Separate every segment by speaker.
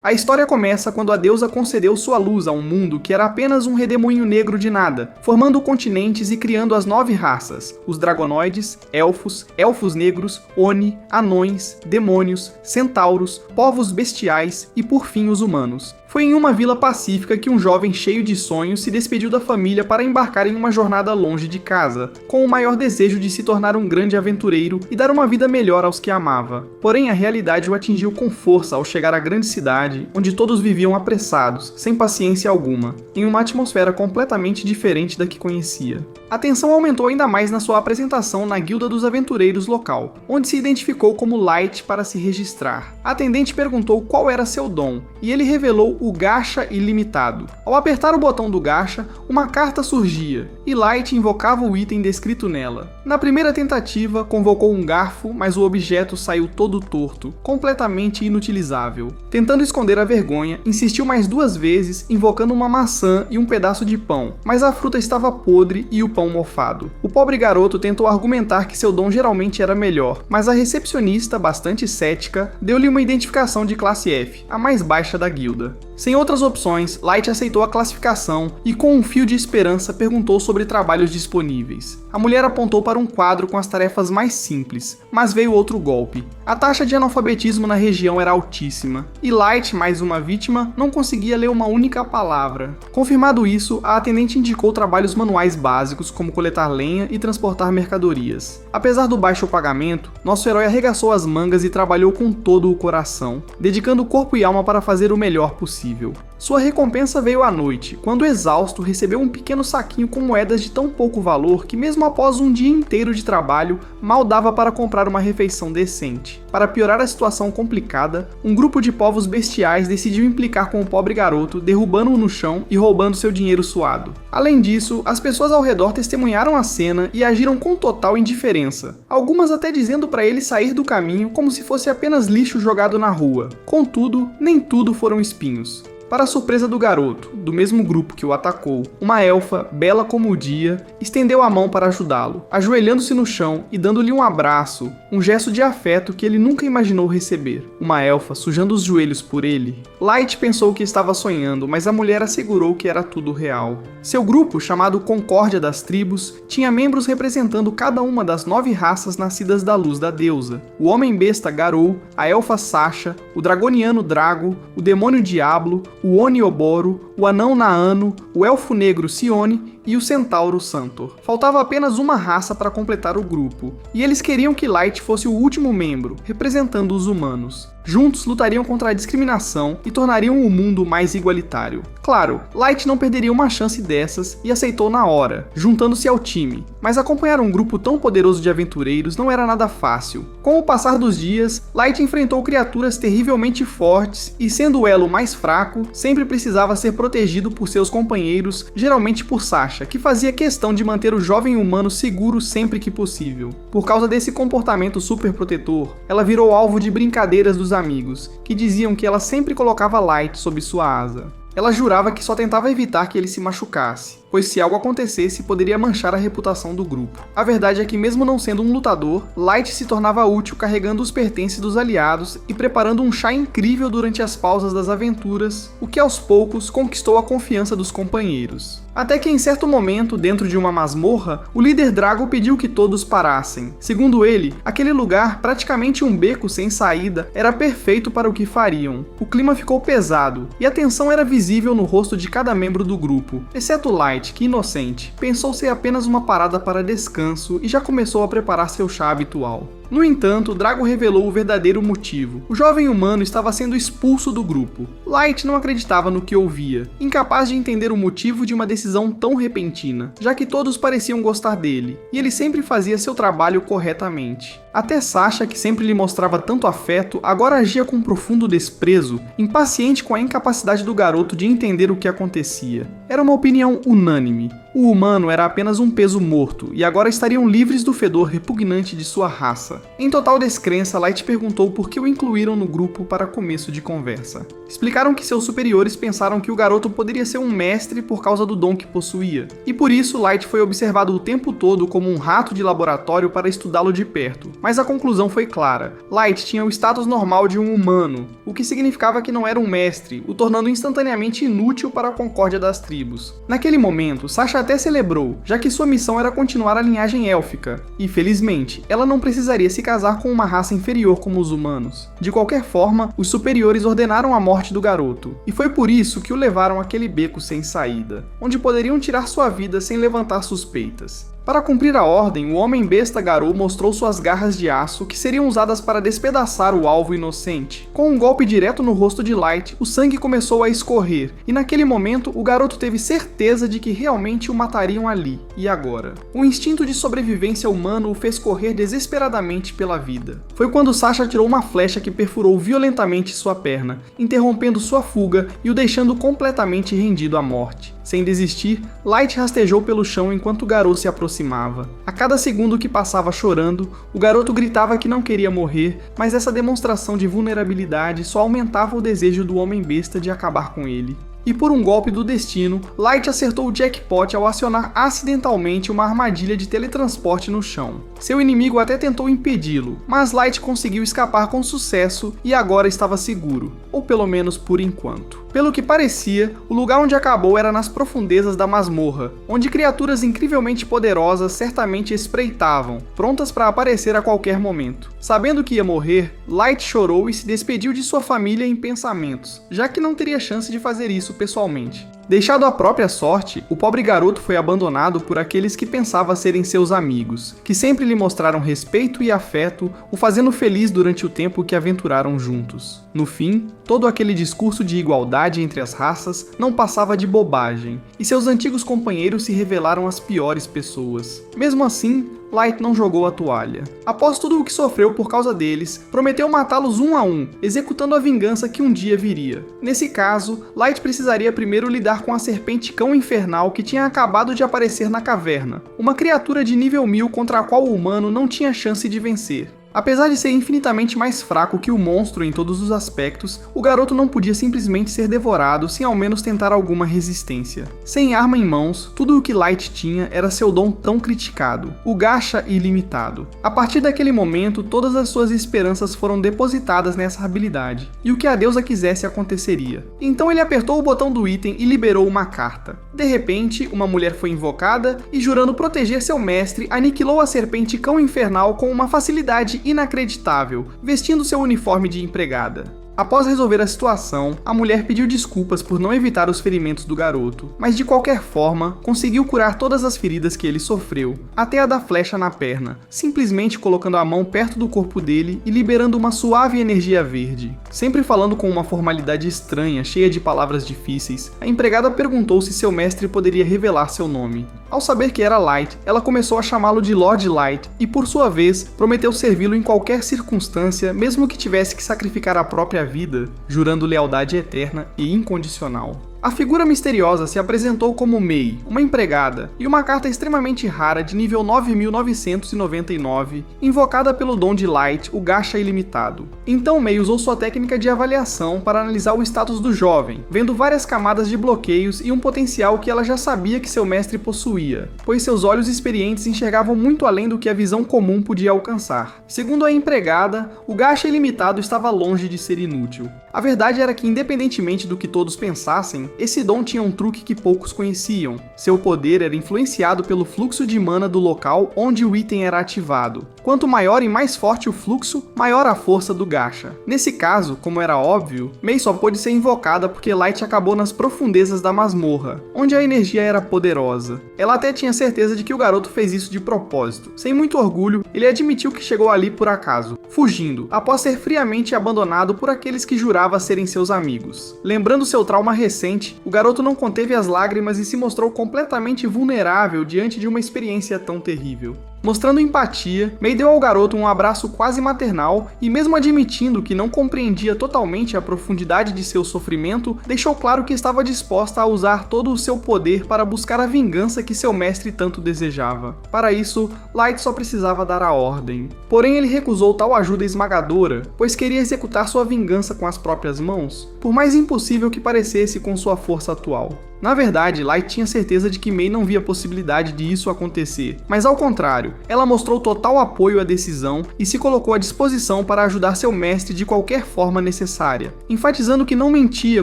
Speaker 1: A história começa quando a deusa concedeu sua luz a um mundo que era apenas um redemoinho negro de nada, formando continentes e criando as 9 raças: os dragonoides, elfos, elfos negros, oni, anões, demônios, centauros, povos bestiais e por fim os humanos. Foi em uma vila pacífica que um jovem cheio de sonhos se despediu da família para embarcar em uma jornada longe de casa, com o maior desejo de se tornar um grande aventureiro e dar uma vida melhor aos que amava. Porém, a realidade o atingiu com força ao chegar à grande cidade, onde todos viviam apressados, sem paciência alguma, em uma atmosfera completamente diferente da que conhecia. A tensão aumentou ainda mais na sua apresentação na Guilda dos Aventureiros local, onde se identificou como Light para se registrar. A atendente perguntou qual era seu dom, e ele revelou o Gacha Ilimitado. Ao apertar o botão do Gacha, uma carta surgia, e Light invocava o item descrito nela. Na primeira tentativa, convocou um garfo, mas o objeto saiu todo torto, completamente inutilizável. Tentando esconder a vergonha, insistiu mais 2 vezes, invocando uma maçã e um pedaço de pão, mas a fruta estava podre e o pão mofado. O pobre garoto tentou argumentar que seu dom geralmente era melhor, mas a recepcionista, bastante cética, deu-lhe uma identificação de classe F, a mais baixa da guilda. Sem outras opções, Light aceitou a classificação e com um fio de esperança perguntou sobre trabalhos disponíveis. A mulher apontou para um quadro com as tarefas mais simples, mas veio outro golpe. A taxa de analfabetismo na região era altíssima, e Light, mais uma vítima, não conseguia ler uma única palavra. Confirmado isso, a atendente indicou trabalhos manuais básicos, como coletar lenha e transportar mercadorias. Apesar do baixo pagamento, nosso herói arregaçou as mangas e trabalhou com todo o coração, dedicando corpo e alma para fazer o melhor possível. Sua recompensa veio à noite, quando exausto recebeu um pequeno saquinho com moedas de tão pouco valor que mesmo após um dia inteiro de trabalho, mal dava para comprar uma refeição decente. Para piorar a situação complicada, um grupo de povos bestiais decidiu implicar com o pobre garoto, derrubando-o no chão e roubando seu dinheiro suado. Além disso, as pessoas ao redor testemunharam a cena e agiram com total indiferença, algumas até dizendo para ele sair do caminho como se fosse apenas lixo jogado na rua. Contudo, nem tudo foram espinhos. Para a surpresa do garoto, do mesmo grupo que o atacou, uma elfa, bela como o dia, estendeu a mão para ajudá-lo, ajoelhando-se no chão e dando-lhe um abraço, um gesto de afeto que ele nunca imaginou receber. Uma elfa sujando os joelhos por ele. Light pensou que estava sonhando, mas a mulher assegurou que era tudo real. Seu grupo, chamado Concórdia das Tribos, tinha membros representando cada uma das 9 raças nascidas da luz da deusa. O homem-besta Garou, a elfa Sasha, o dragoniano Drago, o demônio Diablo, o Oni Oboro, o anão Naano, o elfo negro Sione e o centauro Santor. Faltava apenas uma raça para completar o grupo, e eles queriam que Light fosse o último membro, representando os humanos. Juntos lutariam contra a discriminação e tornariam o mundo mais igualitário. Claro, Light não perderia uma chance dessas e aceitou na hora, juntando-se ao time. Mas acompanhar um grupo tão poderoso de aventureiros não era nada fácil. Com o passar dos dias, Light enfrentou criaturas terrivelmente fortes e, sendo o elo mais fraco, sempre precisava ser protegido por seus companheiros, geralmente por Sasha, que fazia questão de manter o jovem humano seguro sempre que possível. Por causa desse comportamento super protetor, ela virou alvo de brincadeiras dos amigos, que diziam que ela sempre colocava Light sob sua asa. Ela jurava que só tentava evitar que ele se machucasse, pois se algo acontecesse poderia manchar a reputação do grupo. A verdade é que mesmo não sendo um lutador, Light se tornava útil carregando os pertences dos aliados e preparando um chá incrível durante as pausas das aventuras, o que aos poucos conquistou a confiança dos companheiros. Até que em certo momento, dentro de uma masmorra, o líder Drago pediu que todos parassem. Segundo ele, aquele lugar, praticamente um beco sem saída, era perfeito para o que fariam. O clima ficou pesado, e a tensão era visível no rosto de cada membro do grupo, exceto Light, que inocente, pensou ser apenas uma parada para descanso e já começou a preparar seu chá habitual. No entanto, Drago revelou o verdadeiro motivo. O jovem humano estava sendo expulso do grupo. Light não acreditava no que ouvia, incapaz de entender o motivo de uma decisão tão repentina, já que todos pareciam gostar dele, e ele sempre fazia seu trabalho corretamente. Até Sasha, que sempre lhe mostrava tanto afeto, agora agia com profundo desprezo, impaciente com a incapacidade do garoto de entender o que acontecia. Era uma opinião unânime. O humano era apenas um peso morto, e agora estariam livres do fedor repugnante de sua raça. Em total descrença, Light perguntou por que o incluíram no grupo para começo de conversa. Explicaram que seus superiores pensaram que o garoto poderia ser um mestre por causa do dom que possuía, e por isso Light foi observado o tempo todo como um rato de laboratório para estudá-lo de perto. Mas a conclusão foi clara: Light tinha o status normal de um humano, o que significava que não era um mestre, o tornando instantaneamente inútil para a concórdia das tribos. Naquele momento, Sasha até celebrou, já que sua missão era continuar a linhagem élfica, e felizmente, ela não precisaria se casar com uma raça inferior como os humanos. De qualquer forma, os superiores ordenaram a morte do garoto, e foi por isso que o levaram àquele beco sem saída, onde poderiam tirar sua vida sem levantar suspeitas. Para cumprir a ordem, o homem-besta Garou mostrou suas garras de aço que seriam usadas para despedaçar o alvo inocente. Com um golpe direto no rosto de Light, o sangue começou a escorrer, e naquele momento o garoto teve certeza de que realmente o matariam ali, e agora. O instinto de sobrevivência humano o fez correr desesperadamente pela vida. Foi quando Sasha tirou uma flecha que perfurou violentamente sua perna, interrompendo sua fuga e o deixando completamente rendido à morte. Sem desistir, Light rastejou pelo chão enquanto o garoto se aproximava. A cada segundo que passava chorando, o garoto gritava que não queria morrer, mas essa demonstração de vulnerabilidade só aumentava o desejo do homem-besta de acabar com ele. E por um golpe do destino, Light acertou o jackpot ao acionar acidentalmente uma armadilha de teletransporte no chão. Seu inimigo até tentou impedi-lo, mas Light conseguiu escapar com sucesso e agora estava seguro, ou pelo menos por enquanto. Pelo que parecia, o lugar onde acabou era nas profundezas da masmorra, onde criaturas incrivelmente poderosas certamente espreitavam, prontas para aparecer a qualquer momento. Sabendo que ia morrer, Light chorou e se despediu de sua família em pensamentos, já que não teria chance de fazer isso pessoalmente. Deixado à própria sorte, o pobre garoto foi abandonado por aqueles que pensava serem seus amigos, que sempre lhe mostraram respeito e afeto, o fazendo feliz durante o tempo que aventuraram juntos. No fim, todo aquele discurso de igualdade entre as raças não passava de bobagem, e seus antigos companheiros se revelaram as piores pessoas. Mesmo assim, Light não jogou a toalha. Após tudo o que sofreu por causa deles, prometeu matá-los um a um, executando a vingança que um dia viria. Nesse caso, Light precisaria primeiro lidar com a serpente cão infernal que tinha acabado de aparecer na caverna, uma criatura de nível 1000 contra a qual o humano não tinha chance de vencer. Apesar de ser infinitamente mais fraco que o monstro em todos os aspectos, o garoto não podia simplesmente ser devorado sem ao menos tentar alguma resistência. Sem arma em mãos, tudo o que Light tinha era seu dom tão criticado, o gacha ilimitado. A partir daquele momento, todas as suas esperanças foram depositadas nessa habilidade, e o que a deusa quisesse aconteceria. Então ele apertou o botão do item e liberou uma carta. De repente, uma mulher foi invocada e, jurando proteger seu mestre, aniquilou a serpente cão infernal com uma facilidade inacreditável, vestindo seu uniforme de empregada. Após resolver a situação, a mulher pediu desculpas por não evitar os ferimentos do garoto, mas de qualquer forma, conseguiu curar todas as feridas que ele sofreu, até a da flecha na perna, simplesmente colocando a mão perto do corpo dele e liberando uma suave energia verde. Sempre falando com uma formalidade estranha, cheia de palavras difíceis, a empregada perguntou se seu mestre poderia revelar seu nome. Ao saber que era Light, ela começou a chamá-lo de Lord Light e, por sua vez, prometeu servi-lo em qualquer circunstância, mesmo que tivesse que sacrificar a própria vida, jurando lealdade eterna e incondicional. A figura misteriosa se apresentou como Mei, uma empregada, e uma carta extremamente rara de nível 9999, invocada pelo dom de Light, o gacha ilimitado. Então Mei usou sua técnica de avaliação para analisar o status do jovem, vendo várias camadas de bloqueios e um potencial que ela já sabia que seu mestre possuía, pois seus olhos experientes enxergavam muito além do que a visão comum podia alcançar. Segundo a empregada, o gacha ilimitado estava longe de ser inútil. A verdade era que, independentemente do que todos pensassem, esse dom tinha um truque que poucos conheciam. Seu poder era influenciado pelo fluxo de mana do local onde o item era ativado. Quanto maior e mais forte o fluxo, maior a força do gacha. Nesse caso, como era óbvio, Mei só pôde ser invocada porque Light acabou nas profundezas da masmorra, onde a energia era poderosa. Ela até tinha certeza de que o garoto fez isso de propósito. Sem muito orgulho, ele admitiu que chegou ali por acaso, fugindo, após ser friamente abandonado por aqueles que jurava serem seus amigos. Lembrando seu trauma recente, o garoto não conteve as lágrimas e se mostrou completamente vulnerável diante de uma experiência tão terrível. Mostrando empatia, Mei deu ao garoto um abraço quase maternal e, mesmo admitindo que não compreendia totalmente a profundidade de seu sofrimento, deixou claro que estava disposta a usar todo o seu poder para buscar a vingança que seu mestre tanto desejava. Para isso, Light só precisava dar a ordem. Porém, ele recusou tal ajuda esmagadora, pois queria executar sua vingança com as próprias mãos, por mais impossível que parecesse com sua força atual. Na verdade, Light tinha certeza de que Mei não via possibilidade de isso acontecer, mas ao contrário, ela mostrou total apoio à decisão e se colocou à disposição para ajudar seu mestre de qualquer forma necessária, enfatizando que não mentia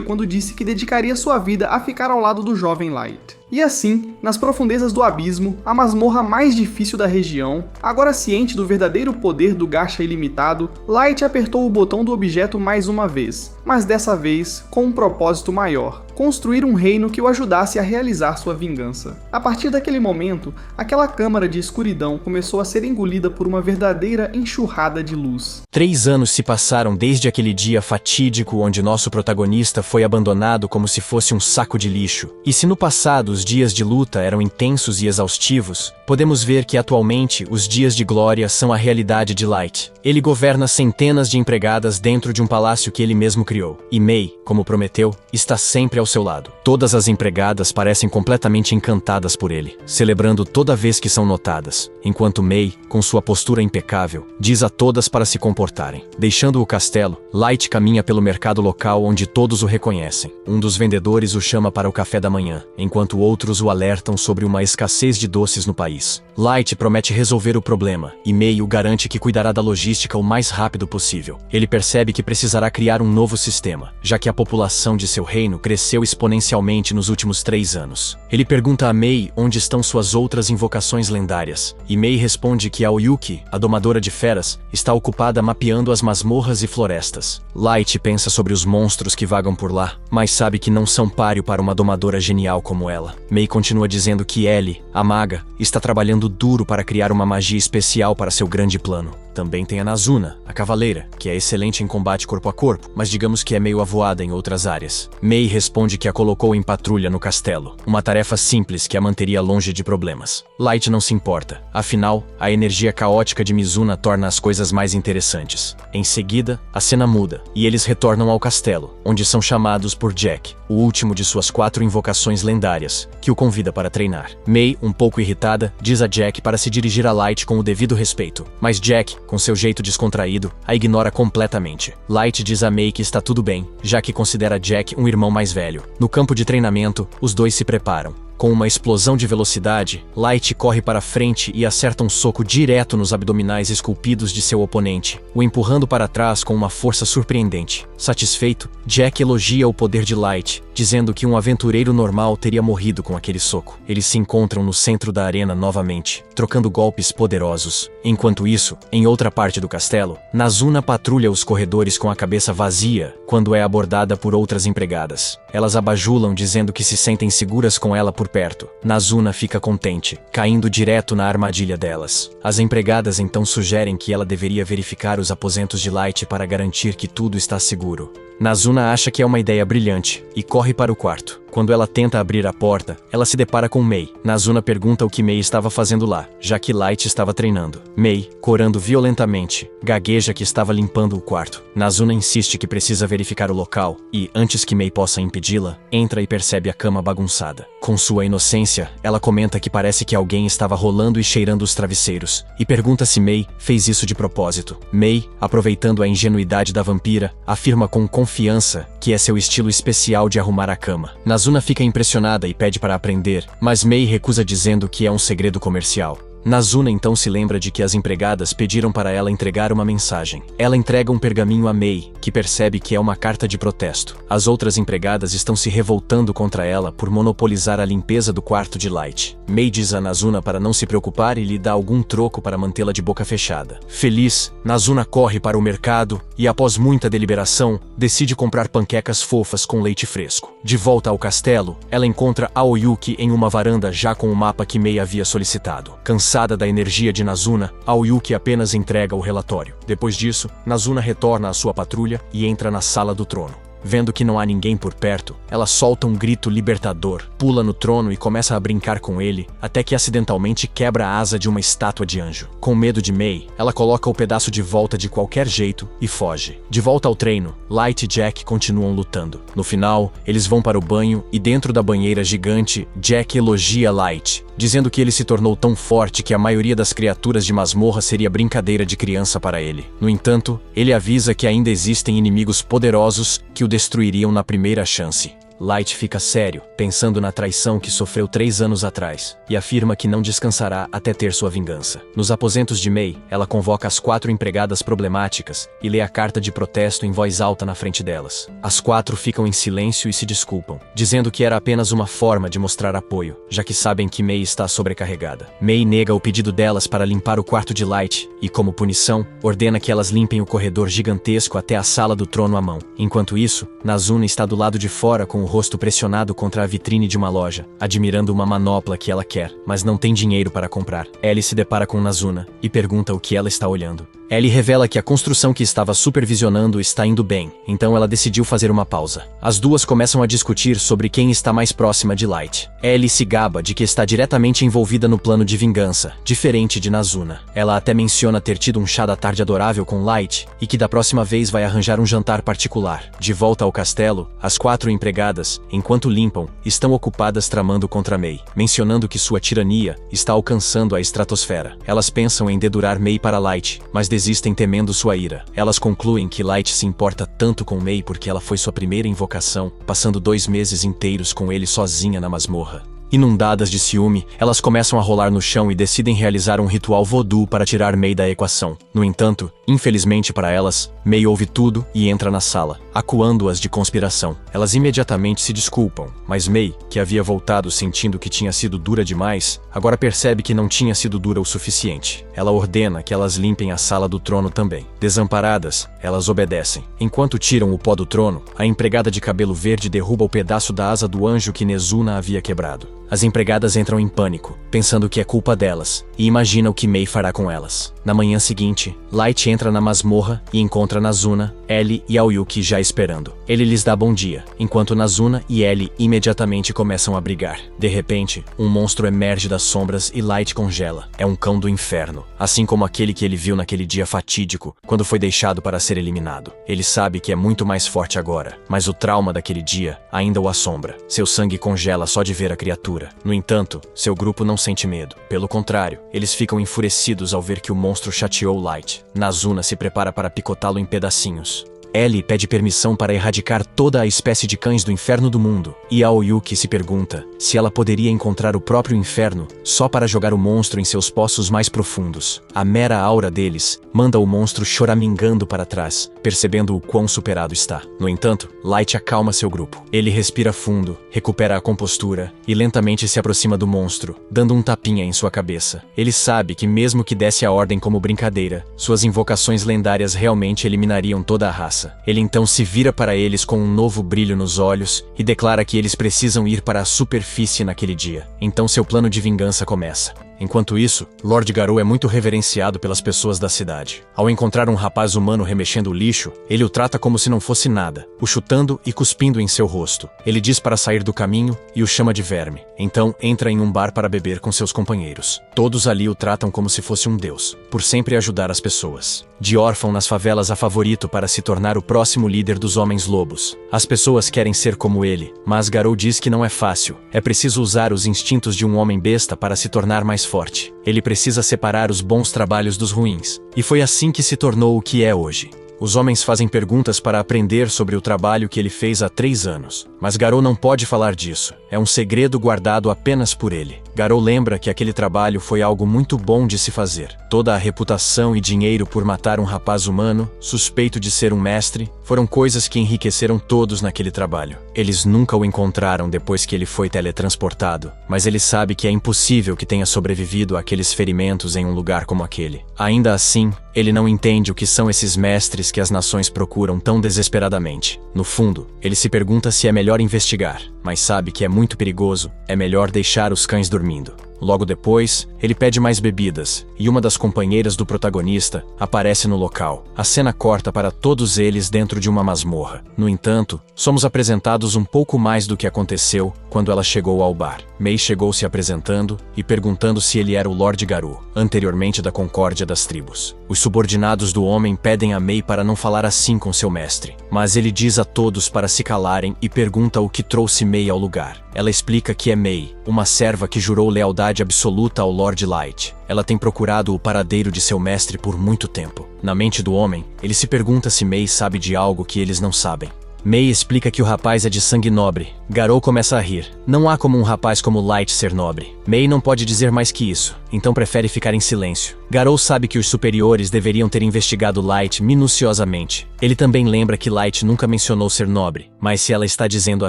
Speaker 1: quando disse que dedicaria sua vida a ficar ao lado do jovem Light. E assim, nas profundezas do abismo, a masmorra mais difícil da região, agora ciente do verdadeiro poder do gacha ilimitado, Light apertou o botão do objeto mais uma vez, mas dessa vez com um propósito maior: construir um reino que o ajudasse a realizar sua vingança. A partir daquele momento, aquela câmara de escuridão começou a ser engolida por uma verdadeira enxurrada de luz.
Speaker 2: 3 anos se passaram desde aquele dia fatídico onde nosso protagonista foi abandonado como se fosse um saco de lixo. E se no passado os dias de luta eram intensos e exaustivos, podemos ver que atualmente os dias de glória são a realidade de Light. Ele governa centenas de empregadas dentro de um palácio que ele mesmo criou. E Mei, como prometeu, está sempre ao seu lado. Todas as empregadas parecem completamente encantadas por ele, celebrando toda vez que são notadas, enquanto Mei, com sua postura impecável, diz a todas para se comportarem. Deixando o castelo, Light caminha pelo mercado local onde todos o reconhecem. Um dos vendedores o chama para o café da manhã, enquanto outros o alertam sobre uma escassez de doces no país. Light promete resolver o problema, e Mei o garante que cuidará da logística o mais rápido possível. Ele percebe que precisará criar um novo sistema, já que a população de seu reino cresceu exponencialmente nos últimos 3 anos. Ele pergunta a Mei onde estão suas outras invocações lendárias, e Mei responde que a Oyuki, a domadora de feras, está ocupada mapeando as masmorras e florestas. Light pensa sobre os monstros que vagam por lá, mas sabe que não são páreo para uma domadora genial como ela. Mei continua dizendo que Ellie, a maga, está trabalhando duro para criar uma magia especial para seu grande plano. Também tem a Nazuna, a cavaleira, que é excelente em combate corpo a corpo, mas digamos que é meio avoada em outras áreas. Mei responde que a colocou em patrulha no castelo, uma tarefa simples que a manteria longe de problemas. Light não se importa, afinal, a energia caótica de Mizuna torna as coisas mais interessantes. Em seguida, a cena muda, e eles retornam ao castelo, onde são chamados por Jack, o último de suas 4 invocações lendárias, que o convida para treinar. Mei, um pouco irritada, diz a Jack para se dirigir a Light com o devido respeito, mas Jack, com seu jeito descontraído, a ignora completamente. Light diz a Mei que está tudo bem, já que considera Jack um irmão mais velho. No campo de treinamento, os dois se preparam. Com uma explosão de velocidade, Light corre para frente e acerta um soco direto nos abdominais esculpidos de seu oponente, o empurrando para trás com uma força surpreendente. Satisfeito, Jack elogia o poder de Light, dizendo que um aventureiro normal teria morrido com aquele soco. Eles se encontram no centro da arena novamente, trocando golpes poderosos. Enquanto isso, em outra parte do castelo, Nazuna patrulha os corredores com a cabeça vazia quando é abordada por outras empregadas. Elas a bajulam dizendo que se sentem seguras com ela por perto. Nazuna fica contente, caindo direto na armadilha delas. As empregadas então sugerem que ela deveria verificar os aposentos de Light para garantir que tudo está seguro. Nazuna acha que é uma ideia brilhante e corre para o quarto. Quando ela tenta abrir a porta, ela se depara com Mei. Nazuna pergunta o que Mei estava fazendo lá, já que Light estava treinando. Mei, corando violentamente, gagueja que estava limpando o quarto. Nazuna insiste que precisa verificar o local e, antes que Mei possa impedi-la, entra e percebe a cama bagunçada. Com sua inocência, ela comenta que parece que alguém estava rolando e cheirando os travesseiros, e pergunta se Mei fez isso de propósito. Mei, aproveitando a ingenuidade da vampira, afirma com confiança que é seu estilo especial de arrumar a cama. Nazuna fica impressionada e pede para aprender, mas Mei recusa dizendo que é um segredo comercial. Nazuna então se lembra de que as empregadas pediram para ela entregar uma mensagem. Ela entrega um pergaminho a Mei, que percebe que é uma carta de protesto. As outras empregadas estão se revoltando contra ela por monopolizar a limpeza do quarto de Light. Mei diz a Nazuna para não se preocupar e lhe dá algum troco para mantê-la de boca fechada. Feliz, Nazuna corre para o mercado e, após muita deliberação, decide comprar panquecas fofas com leite fresco. De volta ao castelo, ela encontra Aoyuki em uma varanda já com o mapa que Mei havia solicitado. Cansada da energia de Nazuna, Aoyuki apenas entrega o relatório. Depois disso, Nazuna retorna à sua patrulha e entra na sala do trono. Vendo que não há ninguém por perto, ela solta um grito libertador, pula no trono e começa a brincar com ele, até que acidentalmente quebra a asa de uma estátua de anjo. Com medo de Mei, ela coloca o pedaço de volta de qualquer jeito e foge. De volta ao treino, Light e Jack continuam lutando. No final, eles vão para o banho e dentro da banheira gigante, Jack elogia Light, dizendo que ele se tornou tão forte que a maioria das criaturas de masmorra seria brincadeira de criança para ele. No entanto, ele avisa que ainda existem inimigos poderosos que o destruiriam na primeira chance. Light fica sério, pensando na traição que sofreu 3 anos atrás, e afirma que não descansará até ter sua vingança. Nos aposentos de Mei, ela convoca as 4 empregadas problemáticas e lê a carta de protesto em voz alta na frente delas. As 4 ficam em silêncio e se desculpam, dizendo que era apenas uma forma de mostrar apoio, já que sabem que Mei está sobrecarregada. Mei nega o pedido delas para limpar o quarto de Light e, como punição, ordena que elas limpem o corredor gigantesco até a sala do trono à mão. Enquanto isso, Nazuna está do lado de fora com o rosto pressionado contra a vitrine de uma loja, admirando uma manopla que ela quer, mas não tem dinheiro para comprar. Ellie se depara com Nazuna e pergunta o que ela está olhando. Ellie revela que a construção que estava supervisionando está indo bem, então ela decidiu fazer uma pausa. As duas começam a discutir sobre quem está mais próxima de Light. Ellie se gaba de que está diretamente envolvida no plano de vingança, diferente de Nazuna. Ela até menciona ter tido um chá da tarde adorável com Light e que da próxima vez vai arranjar um jantar particular. De volta ao castelo, as 4 empregadas, enquanto limpam, estão ocupadas tramando contra Mei, mencionando que sua tirania está alcançando a estratosfera. Elas pensam em dedurar Mei para Light, mas desistem temendo sua ira. Elas concluem que Light se importa tanto com Mei porque ela foi sua primeira invocação, passando 2 meses inteiros com ele sozinha na masmorra. Inundadas de ciúme, elas começam a rolar no chão e decidem realizar um ritual voodoo para tirar Mei da equação. No entanto, infelizmente para elas, Mei ouve tudo e entra na sala, acuando-as de conspiração. Elas imediatamente se desculpam, mas Mei, que havia voltado sentindo que tinha sido dura demais, agora percebe que não tinha sido dura o suficiente. Ela ordena que elas limpem a sala do trono também. Desamparadas, elas obedecem. Enquanto tiram o pó do trono, a empregada de cabelo verde derruba o pedaço da asa do anjo que Nezuna havia quebrado. As empregadas entram em pânico, pensando que é culpa delas, e imaginam o que Mei fará com elas. Na manhã seguinte, Light entra na masmorra e encontra Nazuna, Ellie e Aoyuki já esperando. Ele lhes dá bom dia, enquanto Nazuna e Ellie imediatamente começam a brigar. De repente, um monstro emerge das sombras e Light congela. É um cão do inferno, assim como aquele que ele viu naquele dia fatídico, quando foi deixado para ser eliminado. Ele sabe que é muito mais forte agora, mas o trauma daquele dia ainda o assombra. Seu sangue congela só de ver a criatura. No entanto, seu grupo não sente medo. Pelo contrário, eles ficam enfurecidos ao ver que o monstro chateou Light. Nazuna se prepara para picotá-lo em pedacinhos. Ellie pede permissão para erradicar toda a espécie de cães do inferno do mundo, e Aoyuki se pergunta se ela poderia encontrar o próprio inferno só para jogar o monstro em seus poços mais profundos. A mera aura deles manda o monstro choramingando para trás, percebendo o quão superado está. No entanto, Light acalma seu grupo. Ele respira fundo, recupera a compostura e lentamente se aproxima do monstro, dando um tapinha em sua cabeça. Ele sabe que mesmo que desse a ordem como brincadeira, suas invocações lendárias realmente eliminariam toda a raça. Ele então se vira para eles com um novo brilho nos olhos e declara que eles precisam ir para a superfície naquele dia. Então seu plano de vingança começa. Enquanto isso, Lord Garou é muito reverenciado pelas pessoas da cidade. Ao encontrar um rapaz humano remexendo o lixo, ele o trata como se não fosse nada, o chutando e cuspindo em seu rosto. Ele diz para sair do caminho e o chama de verme. Então entra em um bar para beber com seus companheiros. Todos ali o tratam como se fosse um deus, por sempre ajudar as pessoas. De órfão nas favelas a favorito para se tornar o próximo líder dos Homens-Lobos. As pessoas querem ser como ele, mas Garou diz que não é fácil. É preciso usar os instintos de um homem besta para se tornar mais forte. Ele precisa separar os bons trabalhos dos ruins. E foi assim que se tornou o que é hoje. Os homens fazem perguntas para aprender sobre o trabalho que ele fez há 3 anos. Mas Garou não pode falar disso. É um segredo guardado apenas por ele. Garou lembra que aquele trabalho foi algo muito bom de se fazer. Toda a reputação e dinheiro por matar um rapaz humano, suspeito de ser um mestre, foram coisas que enriqueceram todos naquele trabalho. Eles nunca o encontraram depois que ele foi teletransportado, mas ele sabe que é impossível que tenha sobrevivido àqueles ferimentos em um lugar como aquele. Ainda assim, ele não entende o que são esses mestres que as nações procuram tão desesperadamente. No fundo, ele se pergunta se é melhor investigar, mas sabe que é muito perigoso, é melhor deixar os cães dormindo. Logo depois, Ele pede mais bebidas, e uma das companheiras do protagonista aparece no local. A cena corta para todos eles dentro de uma masmorra. No entanto, somos apresentados um pouco mais do que aconteceu quando ela chegou ao bar. Mei chegou se apresentando e perguntando se ele era o Lord Garou, anteriormente da Concórdia das Tribos. Os subordinados do homem pedem a Mei para não falar assim com seu mestre, mas ele diz a todos para se calarem e pergunta o que trouxe Mei ao lugar. Ela explica que é Mei, uma serva que jurou lealdade absoluta ao Lord Light. Ela tem procurado o paradeiro de seu mestre por muito tempo. Na mente do homem, ele se pergunta se Mei sabe de algo que eles não sabem. Mei explica que o rapaz é de sangue nobre. Garou começa a rir. Não há como um rapaz como Light ser nobre. Mei não pode dizer mais que isso, então prefere ficar em silêncio. Garou sabe que os superiores deveriam ter investigado Light minuciosamente. Ele também lembra que Light nunca mencionou ser nobre, mas se ela está dizendo a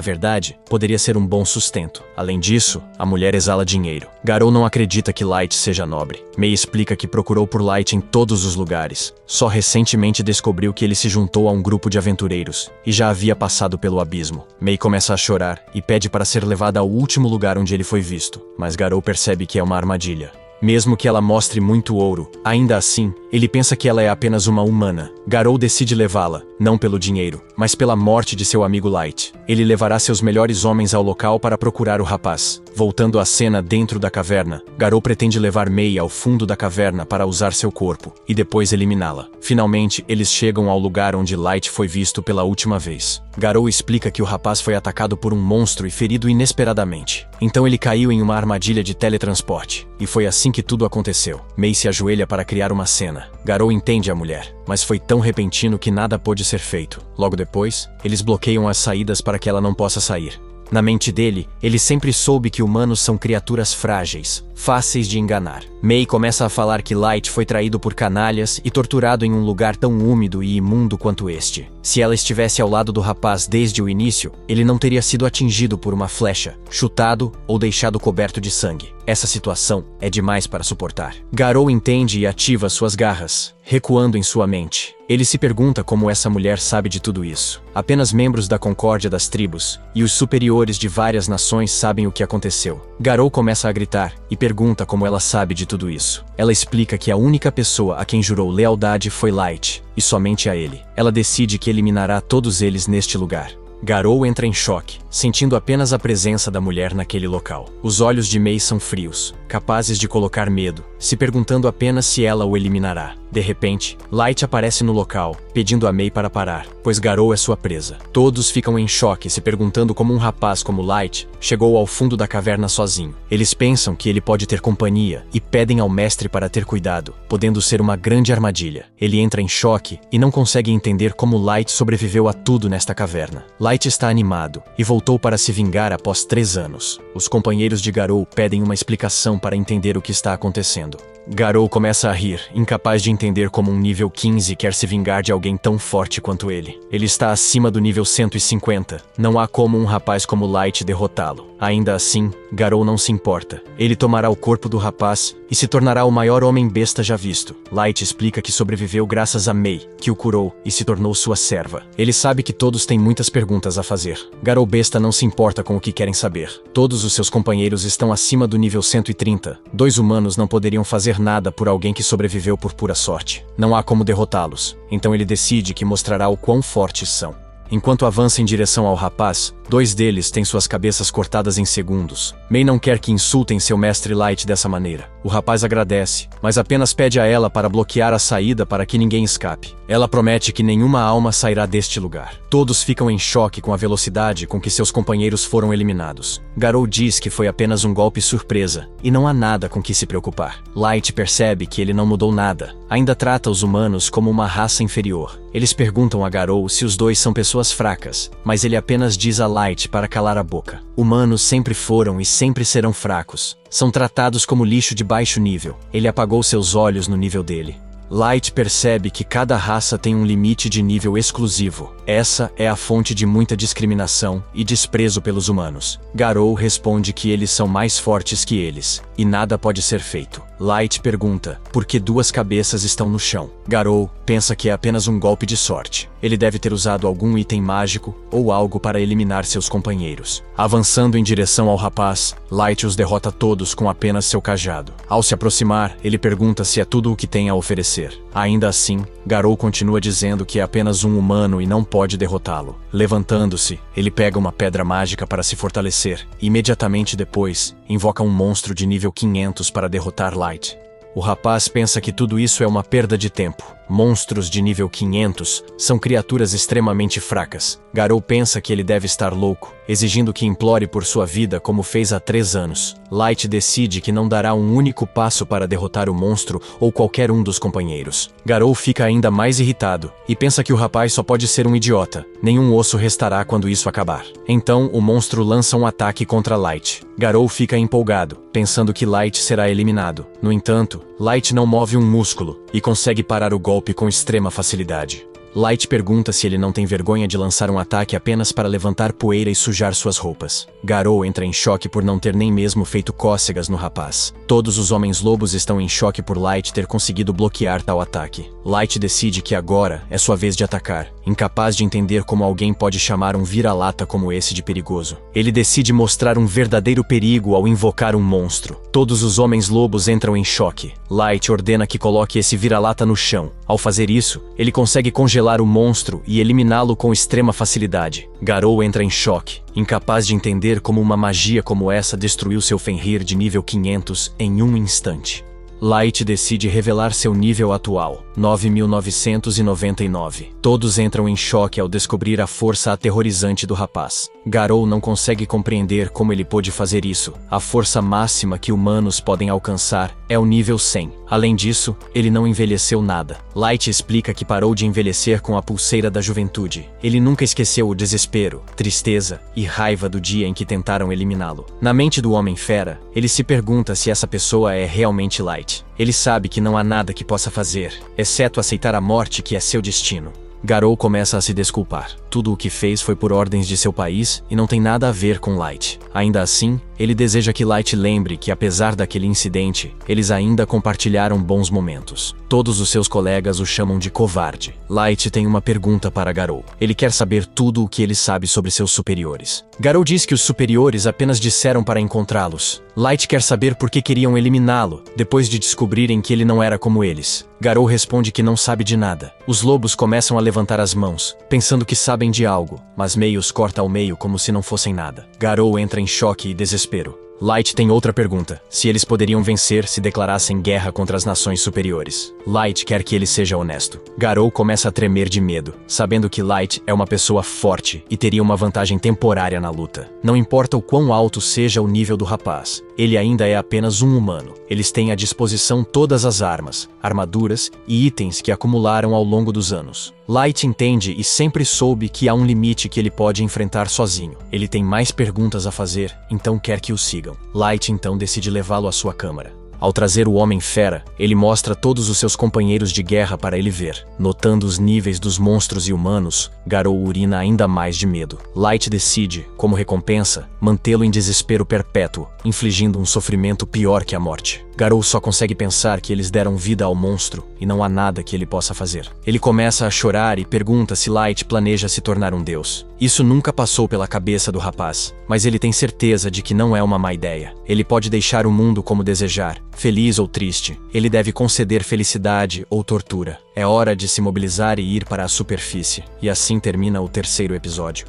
Speaker 2: verdade, poderia ser um bom sustento. Além disso, a mulher exala dinheiro. Garou não acredita que Light seja nobre. Mei explica que procurou por Light em todos os lugares. Só recentemente descobriu que ele se juntou a um grupo de aventureiros, e já havia passado pelo abismo. Mei começa a chorar e pede para ser levada ao último lugar onde ele foi visto, mas Garou percebe que é uma armadilha. Mesmo que ela mostre muito ouro, ainda assim, ele pensa que ela é apenas uma humana. Garou decide levá-la, não pelo dinheiro, mas pela morte de seu amigo Light. Ele levará seus melhores homens ao local para procurar o rapaz. Voltando à cena dentro da caverna, Garou pretende levar Mei ao fundo da caverna para usar seu corpo, e depois eliminá-la. Finalmente, eles chegam ao lugar onde Light foi visto pela última vez. Garou explica que o rapaz foi atacado por um monstro e ferido inesperadamente. Então ele caiu em uma armadilha de teletransporte, e foi assim que tudo aconteceu. Mei se ajoelha para criar uma cena. Garou entende a mulher, mas foi tão repentino que nada pôde ser feito. Logo depois, eles bloqueiam as saídas para que ela não possa sair. Na mente dele, ele sempre soube que humanos são criaturas frágeis, fáceis de enganar. Mei começa a falar que Light foi traído por canalhas e torturado em um lugar tão úmido e imundo quanto este. Se ela estivesse ao lado do rapaz desde o início, ele não teria sido atingido por uma flecha, chutado ou deixado coberto de sangue. Essa situação é demais para suportar. Garou entende e ativa suas garras, recuando em sua mente. Ele se pergunta como essa mulher sabe de tudo isso. Apenas membros da Concórdia das Tribos e os superiores de várias nações sabem o que aconteceu. Garou começa a gritar e pergunta como ela sabe de tudo isso. Ela explica que a única pessoa a quem jurou lealdade foi Light, e somente a ele. Ela decide que eliminará todos eles neste lugar. Garou entra em choque, sentindo apenas a presença da mulher naquele local. Os olhos de Mei são frios, capazes de colocar medo, se perguntando apenas se ela o eliminará. De repente, Light aparece no local, pedindo a Mei para parar, pois Garou é sua presa. Todos ficam em choque, se perguntando como um rapaz como Light chegou ao fundo da caverna sozinho. Eles pensam que ele pode ter companhia e pedem ao mestre para ter cuidado, podendo ser uma grande armadilha. Ele entra em choque e não consegue entender como Light sobreviveu a tudo nesta caverna. Light está animado e voltou para se vingar após 3 anos. Os companheiros de Garou pedem uma explicação para entender o que está acontecendo. Garou começa a rir, incapaz de entender como um nível 15 quer se vingar de alguém tão forte quanto ele. Ele está acima do nível 150. Não há como um rapaz como Light derrotá-lo. Ainda assim, Garou não se importa. Ele tomará o corpo do rapaz e se tornará o maior homem-besta já visto. Light explica que sobreviveu graças a Mei, que o curou e se tornou sua serva. Ele sabe que todos têm muitas perguntas a fazer. Garou besta não se importa com o que querem saber. Todos os seus companheiros estão acima do nível 130. 2 humanos não poderiam fazer nada por alguém que sobreviveu por pura sorte. Não há como derrotá-los. Então ele decide que mostrará o quão fortes são. Enquanto avança em direção ao rapaz, 2 deles têm suas cabeças cortadas em segundos. Mei não quer que insultem seu mestre Light dessa maneira. O rapaz agradece, mas apenas pede a ela para bloquear a saída para que ninguém escape. Ela promete que nenhuma alma sairá deste lugar. Todos ficam em choque com a velocidade com que seus companheiros foram eliminados. Garou diz que foi apenas um golpe surpresa, e não há nada com que se preocupar. Light percebe que ele não mudou nada. Ainda trata os humanos como uma raça inferior. Eles perguntam a Garou se os 2 são pessoas fracas, mas ele apenas diz a Light para calar a boca. Humanos sempre foram e sempre serão fracos. São tratados como lixo de baixo nível. Ele apagou seus olhos no nível dele. Light percebe que cada raça tem um limite de nível exclusivo. Essa é a fonte de muita discriminação e desprezo pelos humanos. Garou responde que eles são mais fortes que eles, e nada pode ser feito. Light pergunta por que duas cabeças estão no chão. Garou pensa que é apenas um golpe de sorte. Ele deve ter usado algum item mágico ou algo para eliminar seus companheiros. Avançando em direção ao rapaz, Light os derrota todos com apenas seu cajado. Ao se aproximar, ele pergunta se é tudo o que tem a oferecer. Ainda assim, Garou continua dizendo que é apenas um humano e não pode derrotá-lo. Levantando-se, ele pega uma pedra mágica para se fortalecer e imediatamente depois, invoca um monstro de nível 500 para derrotar Light. O rapaz pensa que tudo isso é uma perda de tempo. Monstros de nível 500 são criaturas extremamente fracas. Garou pensa que ele deve estar louco, exigindo que implore por sua vida como fez há 3 anos. Light decide que não dará um único passo para derrotar o monstro ou qualquer um dos companheiros. Garou fica ainda mais irritado e pensa que o rapaz só pode ser um idiota. Nenhum osso restará quando isso acabar. Então, o monstro lança um ataque contra Light. Garou fica empolgado, pensando que Light será eliminado. No entanto, Light não move um músculo e consegue parar o golpe com extrema facilidade. Light pergunta se ele não tem vergonha de lançar um ataque apenas para levantar poeira e sujar suas roupas. Garou entra em choque por não ter nem mesmo feito cócegas no rapaz. Todos os homens-lobos estão em choque por Light ter conseguido bloquear tal ataque. Light decide que agora é sua vez de atacar, incapaz de entender como alguém pode chamar um vira-lata como esse de perigoso. Ele decide mostrar um verdadeiro perigo ao invocar um monstro. Todos os homens-lobos entram em choque. Light ordena que coloque esse vira-lata no chão. Ao fazer isso, ele consegue congelar o monstro e eliminá-lo com extrema facilidade. Garou entra em choque, incapaz de entender como uma magia como essa destruiu seu Fenrir de nível 500 em um instante. Light decide revelar seu nível atual, 9.999. Todos entram em choque ao descobrir a força aterrorizante do rapaz. Garou não consegue compreender como ele pôde fazer isso. A força máxima que humanos podem alcançar é o nível 100. Além disso, ele não envelheceu nada. Light explica que parou de envelhecer com a pulseira da juventude. Ele nunca esqueceu o desespero, tristeza e raiva do dia em que tentaram eliminá-lo. Na mente do Homem-Fera, ele se pergunta se essa pessoa é realmente Light. Ele sabe que não há nada que possa fazer, exceto aceitar a morte que é seu destino. Garou começa a se desculpar. Tudo o que fez foi por ordens de seu país e não tem nada a ver com Light. Ainda assim, ele deseja que Light lembre que apesar daquele incidente, eles ainda compartilharam bons momentos. Todos os seus colegas o chamam de covarde. Light tem uma pergunta para Garou. Ele quer saber tudo o que ele sabe sobre seus superiores. Garou diz que os superiores apenas disseram para encontrá-los. Light quer saber por que queriam eliminá-lo, depois de descobrirem que ele não era como eles. Garou responde que não sabe de nada. Os lobos começam a levantar as mãos, pensando que sabem de algo, mas Mei os corta ao meio como se não fossem nada. Garou entra em choque e desespero. Light tem outra pergunta, se eles poderiam vencer se declarassem guerra contra as nações superiores. Light quer que ele seja honesto. Garou começa a tremer de medo, sabendo que Light é uma pessoa forte e teria uma vantagem temporária na luta. Não importa o quão alto seja o nível do rapaz, ele ainda é apenas um humano. Eles têm à disposição todas as armas, armaduras e itens que acumularam ao longo dos anos. Light entende e sempre soube que há um limite que ele pode enfrentar sozinho. Ele tem mais perguntas a fazer, então quer que o sigam. Light então decide levá-lo à sua câmara. Ao trazer o Homem-Fera, ele mostra todos os seus companheiros de guerra para ele ver. Notando os níveis dos monstros e humanos, Garou urina ainda mais de medo. Light decide, como recompensa, mantê-lo em desespero perpétuo, infligindo um sofrimento pior que a morte. Garou só consegue pensar que eles deram vida ao monstro e não há nada que ele possa fazer. Ele começa a chorar e pergunta se Light planeja se tornar um deus. Isso nunca passou pela cabeça do rapaz, mas ele tem certeza de que não é uma má ideia. Ele pode deixar o mundo como desejar, feliz ou triste. Ele deve conceder felicidade ou tortura. É hora de se mobilizar e ir para a superfície. E assim termina o 3º episódio.